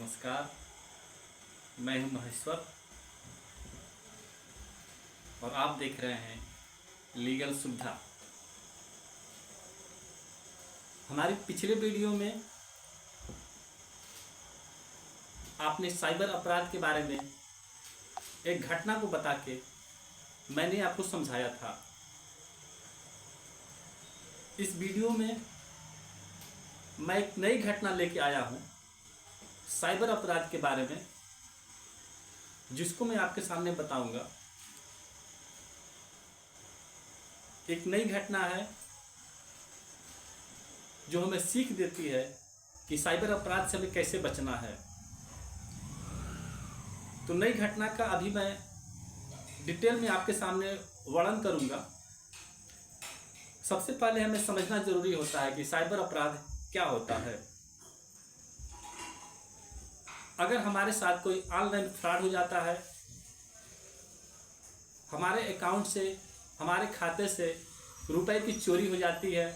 नमस्कार। मैं हूं महेश्वर और आप देख रहे हैं लीगल सुविधा। हमारे पिछले वीडियो में आपने साइबर अपराध के बारे में एक घटना को बता के मैंने आपको समझाया था। इस वीडियो में मैं एक नई घटना लेके आया हूं साइबर अपराध के बारे में, जिसको मैं आपके सामने बताऊंगा। एक नई घटना है जो हमें सीख देती है कि साइबर अपराध से हमें कैसे बचना है। तो नई घटना का अभी मैं डिटेल में आपके सामने वर्णन करूंगा। सबसे पहले हमें समझना जरूरी होता है कि साइबर अपराध क्या होता है। अगर हमारे साथ कोई ऑनलाइन फ्रॉड हो जाता है, हमारे अकाउंट से, हमारे खाते से रुपए की चोरी हो जाती है,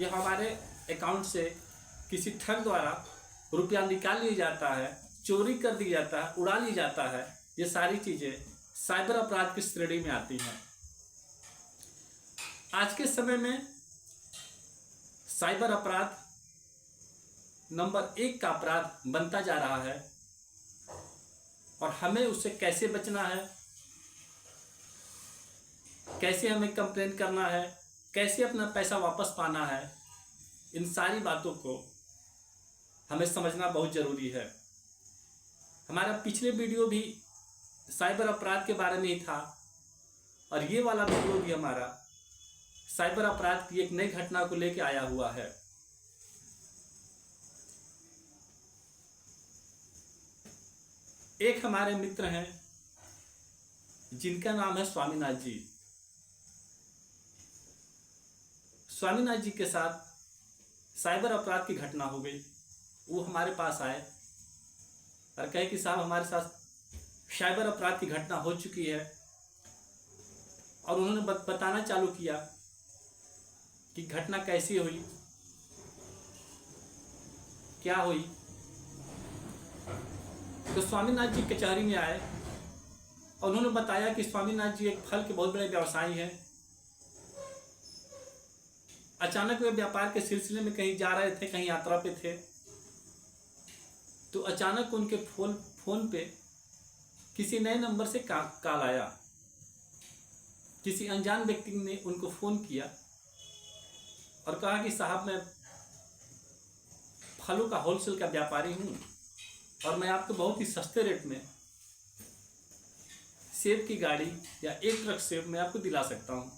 या हमारे अकाउंट से किसी ठग द्वारा रुपया निकाल लिया जाता है, चोरी कर दिया जाता है, उड़ा लिया जाता है, ये सारी चीज़ें साइबर अपराध की श्रेणी में आती हैं। आज के समय में साइबर अपराध नंबर 1 का अपराध बनता जा रहा है और हमें उससे कैसे बचना है, कैसे हमें कंप्लेन करना है, कैसे अपना पैसा वापस पाना है, इन सारी बातों को हमें समझना बहुत ज़रूरी है। हमारा पिछले वीडियो भी साइबर अपराध के बारे में ही था और ये वाला वीडियो भी हमारा साइबर अपराध की एक नई घटना को लेकर आया हुआ है। एक हमारे मित्र हैं जिनका नाम है स्वामीनाथ जी। स्वामीनाथ जी के साथ साइबर अपराध की घटना हो गई। वो हमारे पास आए और कहे कि साहब, हमारे साथ साइबर अपराध की घटना हो चुकी है। और उन्होंने बताना चालू किया कि घटना कैसी हुई, क्या हुई। तो स्वामीनाथ जी कचहरी में आए और उन्होंने बताया कि स्वामीनाथ जी एक फल के बहुत बड़े व्यवसायी हैं। अचानक वे व्यापार के सिलसिले में कहीं जा रहे थे, कहीं यात्रा पे थे, तो अचानक उनके फोन पे किसी नए नंबर से कॉल आया। किसी अनजान व्यक्ति ने उनको फ़ोन किया और कहा कि साहब, मैं फलों का होलसेल का व्यापारी हूँ और मैं आपको बहुत ही सस्ते रेट में सेब की गाड़ी या 1 ट्रक सेब मैं आपको दिला सकता हूँ।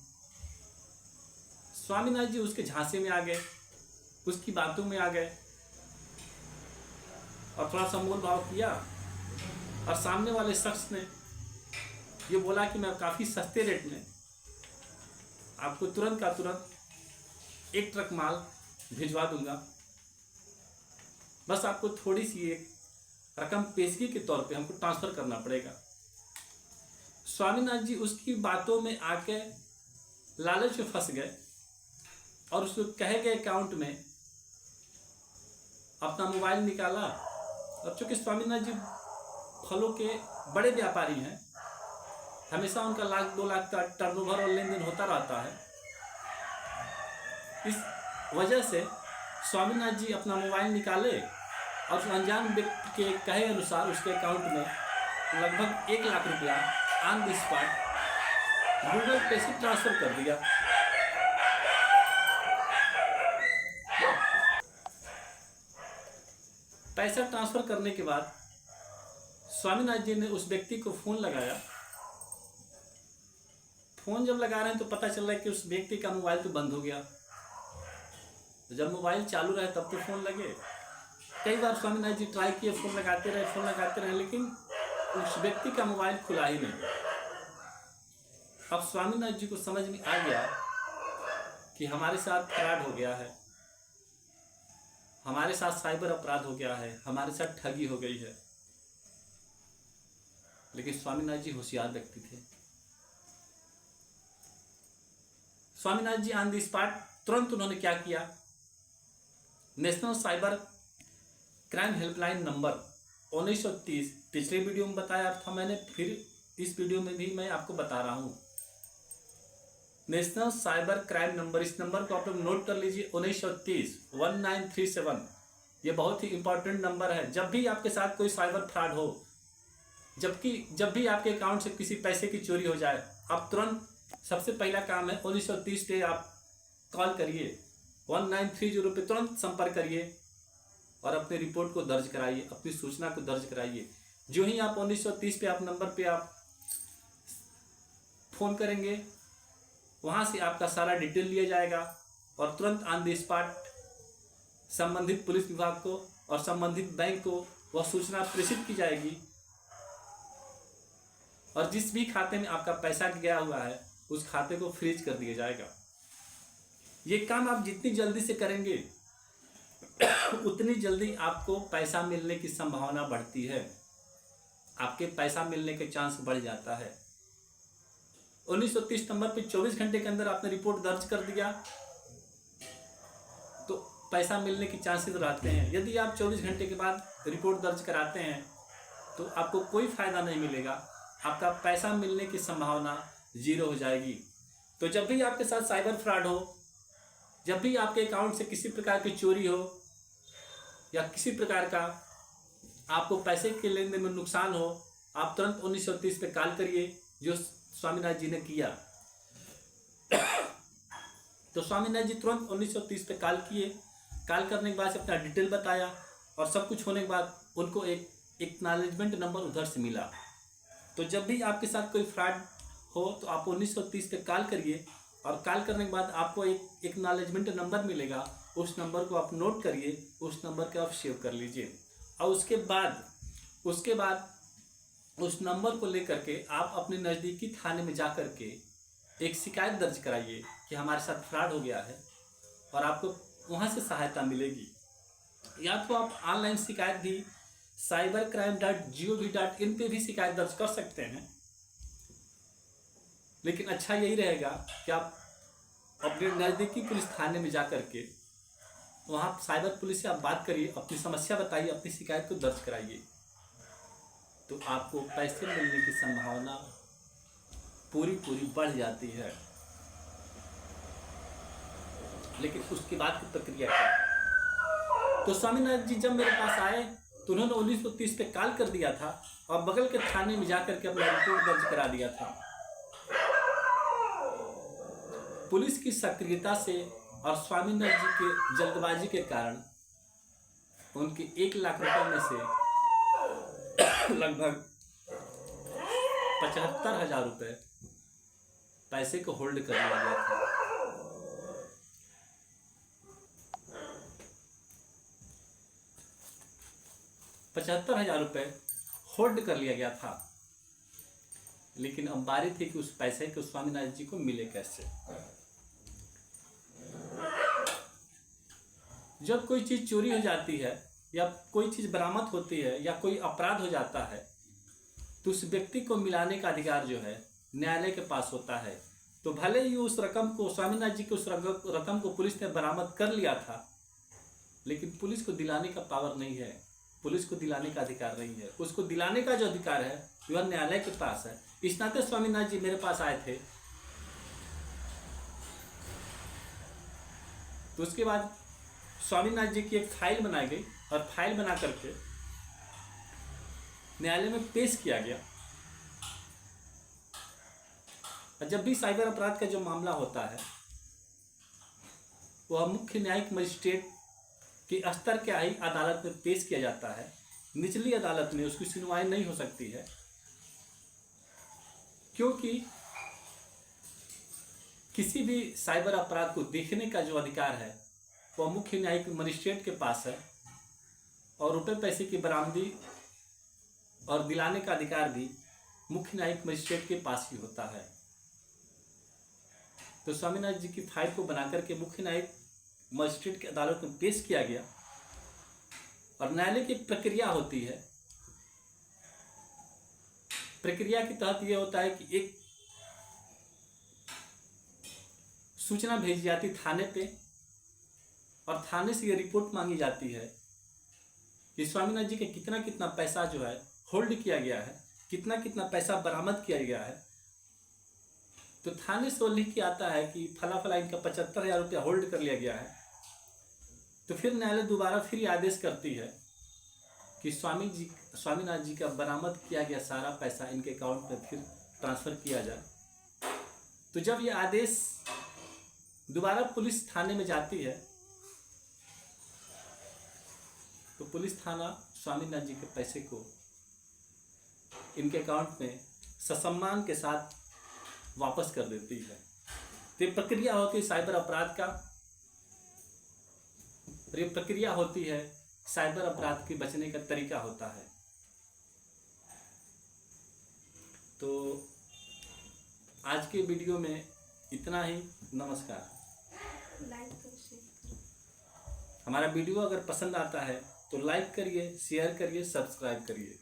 स्वामीनाथ जी उसके झांसे में आ गए, उसकी बातों में आ गए और थोड़ा सा मोल भाव किया। और सामने वाले शख्स ने ये बोला कि मैं काफ़ी सस्ते रेट में आपको तुरंत का तुरंत 1 ट्रक माल भिजवा दूंगा, बस आपको थोड़ी सी एक रकम पेशगी के तौर पे हमको ट्रांसफ़र करना पड़ेगा। स्वामीनाथ जी उसकी बातों में आके लालच में फंस गए और उसको कहे गए अकाउंट में अपना मोबाइल निकाला। और चूँकि स्वामीनाथ जी फलों के बड़े व्यापारी हैं, हमेशा उनका 1-2 लाख का टर्नओवर और लेन देन होता रहता है, इस वजह से स्वामीनाथ जी अपना मोबाइल निकाले और उस अनजान व्यक्ति के कहे अनुसार उसके अकाउंट में लगभग 1 लाख रुपया ऑन द स्पॉट गूगल पे से ट्रांसफ़र कर दिया। पैसा ट्रांसफ़र करने के बाद स्वामीनाथ जी ने उस व्यक्ति को फ़ोन लगाया। फ़ोन जब लगा रहे हैं तो पता चल रहा है कि उस व्यक्ति का मोबाइल तो बंद हो गया। जब मोबाइल चालू रहे तब तो फ़ोन लगे। कई बार स्वामीनाथ जी ट्राई किए, फ़ोन लगाते रहे, लेकिन उस व्यक्ति का मोबाइल खुला ही नहीं। अब स्वामीनाथ जी को समझ में आ गया कि हमारे साथ फ्रॉड हो गया है, हमारे साथ साइबर अपराध हो गया है, हमारे साथ ठगी हो गई है। लेकिन स्वामीनाथ जी होशियार व्यक्ति थे। स्वामीनाथ जी ऑन द स्पॉट तुरंत उन्होंने क्या किया, national cyber crime helpline number 1930 पिछले वीडियो में बताया था मैंने, फिर इस वीडियो में भी मैं आपको बता रहा हूँ। नेशनल साइबर क्राइम नंबर, इस नंबर को आप लोग नोट कर लीजिए, 1930 1937। ये बहुत ही इंपॉर्टेंट नंबर है। जब भी आपके साथ कोई साइबर फ्रॉड हो, जब भी आपके अकाउंट से किसी पैसे की चोरी हो जाए, आप तुरंत सबसे पहला काम है 1930 पे आप कॉल करिए, 1930 पे तुरंत संपर्क करिए और अपने रिपोर्ट को दर्ज कराइए, अपनी सूचना को दर्ज कराइए। जो ही आप 1930 पे आप नंबर पे आप फ़ोन करेंगे, वहाँ से आपका सारा डिटेल लिया जाएगा और तुरंत ऑन द स्पॉट संबंधित पुलिस विभाग को और संबंधित बैंक को वह सूचना प्रेषित की जाएगी और जिस भी खाते में आपका पैसा गया हुआ है उस खाते को फ्रीज कर दिया जाएगा। ये काम आप जितनी जल्दी से करेंगे उतनी जल्दी आपको पैसा मिलने की संभावना बढ़ती है, आपके पैसा मिलने के चांस बढ़ जाता है। 1930 नंबर पे 24 घंटे के अंदर आपने रिपोर्ट दर्ज कर दिया तो पैसा मिलने की चांसेस रहते हैं। यदि आप 24 घंटे के बाद रिपोर्ट दर्ज कराते हैं तो आपको कोई फ़ायदा नहीं मिलेगा, आपका पैसा मिलने की संभावना 0 हो जाएगी। तो जब भी आपके साथ साइबर फ्रॉड हो, जब भी आपके अकाउंट से किसी प्रकार की चोरी हो या किसी प्रकार का आपको पैसे के लेन देन में नुकसान हो, आप तुरंत 1930 पे कॉल करिए, जो स्वामीनाथ जी ने किया। तो स्वामीनाथ जी तुरंत 1930 पे कॉल किए। कॉल करने के बाद से अपना डिटेल बताया और सब कुछ होने के बाद उनको एक एक्नॉलेजमेंट नंबर उधर से मिला। तो जब भी आपके साथ कोई फ्रॉड हो तो आप 1930 पे कॉल करिए और कॉल करने के बाद आपको एक एक्नॉलेजमेंट नंबर मिलेगा। उस नंबर को आप नोट करिए, उस नंबर को आप सेव कर लीजिए और उसके बाद उस नंबर को लेकर के आप अपने नज़दीकी थाने में जा कर के एक शिकायत दर्ज कराइए कि हमारे साथ फ्रॉड हो गया है और आपको वहाँ से सहायता मिलेगी। या तो आप ऑनलाइन शिकायत भी cybercrime.gov.in पे भी शिकायत दर्ज कर सकते हैं, लेकिन अच्छा यही रहेगा कि आप अपने नज़दीकी पुलिस थाने में जा कर के वहाँ साइबर पुलिस से आप बात करिए, अपनी समस्या बताइए, अपनी शिकायत को दर्ज कराइए, तो आपको पैसे मिलने की संभावना पूरी बढ़ जाती है। लेकिन उसके बाद की प्रक्रिया क्या? तो स्वामीनाथ जी जब मेरे पास आए तो उन्होंने 1930 पे कॉल कर दिया था और बगल के थाने में जाकर के अपना रिपोर्ट दर्ज करा दिया था। पुलिस की सक्रियता से और स्वामीनाथ जी के जल्दबाजी के कारण उनके 1 लाख रुपए में से लगभग 75,000 रुपये पैसे को होल्ड कर लिया गया था। 75,000 रुपये होल्ड कर लिया गया था। लेकिन अब बारी थी कि उस पैसे को स्वामीनाथ जी को मिले कैसे। जब कोई चीज़ चोरी हो जाती है या कोई चीज़ बरामद होती है या कोई अपराध हो जाता है तो उस व्यक्ति को मिलाने का अधिकार जो है न्यायालय के पास होता है। तो भले ही उस रकम को स्वामीनाथ जी के उस रकम को पुलिस ने बरामद कर लिया था, लेकिन पुलिस को दिलाने का पावर नहीं है, पुलिस को दिलाने का अधिकार नहीं है। उसको दिलाने का जो अधिकार है वह न्यायालय के पास है। इस नाते स्वामीनाथ जी मेरे पास आए थे। तो उसके बाद स्वामीनाथ जी की एक फाइल बनाई गई और फाइल बना करके न्यायालय में पेश किया गया। और जब भी साइबर अपराध का जो मामला होता है वह मुख्य न्यायिक मजिस्ट्रेट के स्तर के ही अदालत में पेश किया जाता है। निचली अदालत में उसकी सुनवाई नहीं हो सकती है, क्योंकि किसी भी साइबर अपराध को देखने का जो अधिकार है वह मुख्य न्यायिक मजिस्ट्रेट के पास है और रुपए पैसे की बरामदी और दिलाने का अधिकार भी मुख्य न्यायिक मजिस्ट्रेट के पास ही होता है। तो स्वामीनाथ जी की फाइल को बनाकर के मुख्य न्यायिक मजिस्ट्रेट की अदालत में पेश किया गया और न्यायालय की एक प्रक्रिया होती है। प्रक्रिया के तहत यह होता है कि एक सूचना भेजी जाती थाने पे और थाने से ये रिपोर्ट मांगी जाती है कि स्वामीनाथ जी का कितना कितना पैसा जो है होल्ड किया गया है, कितना कितना पैसा बरामद किया गया है। तो थाने से लिख के आता है कि फला फला इनका 75,000 रुपया होल्ड कर लिया गया है। तो फिर न्यायालय दोबारा फिर आदेश करती है कि स्वामीनाथ जी का बरामद किया गया सारा पैसा इनके अकाउंट में फिर ट्रांसफर किया जाए। तो जब ये आदेश दोबारा पुलिस थाने में जाती है तो पुलिस थाना स्वामीनाथ जी के पैसे को इनके अकाउंट में ससम्मान के साथ वापस कर देती है। तो ये प्रक्रिया होती है साइबर अपराध का, और ये प्रक्रिया होती है साइबर अपराध के बचने का तरीका होता है। तो आज के वीडियो में इतना ही। नमस्कार। हमारा वीडियो अगर पसंद आता है तो लाइक करिए, शेयर करिए, सब्सक्राइब करिए।